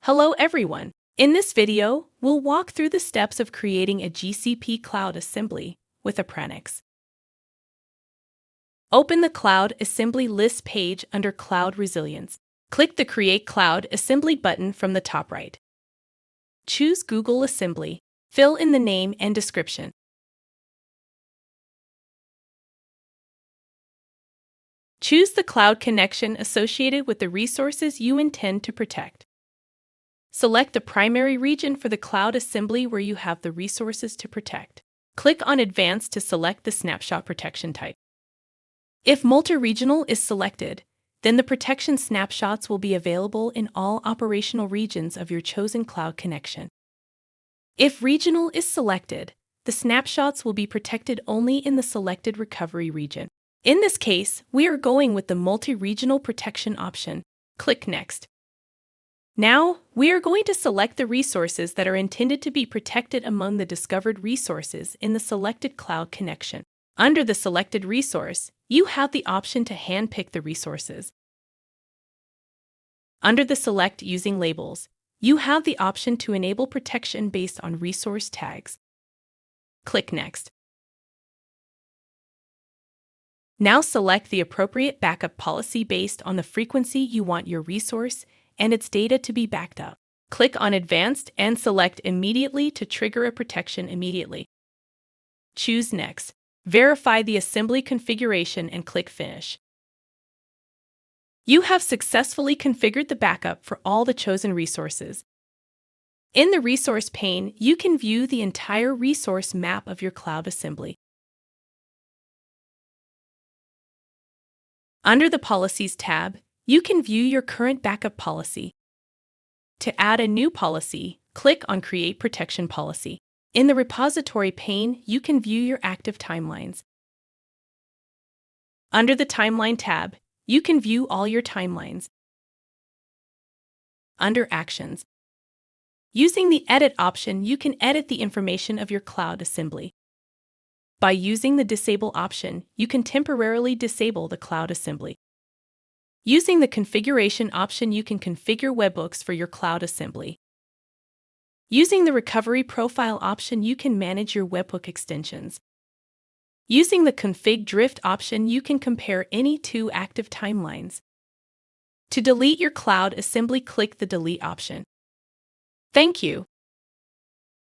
Hello everyone! In this video, we'll walk through the steps of creating a GCP Cloud Assembly with Appranix. Open the Cloud Assembly list page under Cloud Resilience. Click the Create Cloud Assembly button from the top right. Choose Google Assembly. Fill in the name and description. Choose the cloud connection associated with the resources you intend to protect. Select the primary region for the cloud assembly where you have the resources to protect. Click on Advanced to select the snapshot protection type. If multi-regional is selected, then the protection snapshots will be available in all operational regions of your chosen cloud connection. If regional is selected, the snapshots will be protected only in the selected recovery region. In this case, we are going with the multi-regional protection option. Click Next. Now, we are going to select the resources that are intended to be protected among the discovered resources in the selected cloud connection. Under the selected resource, you have the option to handpick the resources. Under the Select Using Labels, you have the option to enable protection based on resource tags. Click Next. Now select the appropriate backup policy based on the frequency you want your resource and its data to be backed up. Click on Advanced and select Immediately to trigger a protection immediately. Choose Next. Verify the assembly configuration and click Finish. You have successfully configured the backup for all the chosen resources. In the Resource pane, you can view the entire resource map of your cloud assembly. Under the Policies tab, you can view your current backup policy. To add a new policy, click on Create Protection Policy. In the Repository pane, you can view your active timelines. Under the Timeline tab, you can view all your timelines. Under Actions, using the Edit option, you can edit the information of your cloud assembly. By using the Disable option, you can temporarily disable the cloud assembly. Using the Configuration option, you can configure webhooks for your cloud assembly. Using the Recovery Profile option, you can manage your webhook extensions. Using the Config Drift option, you can compare any two active timelines. To delete your cloud assembly, click the Delete option. Thank you.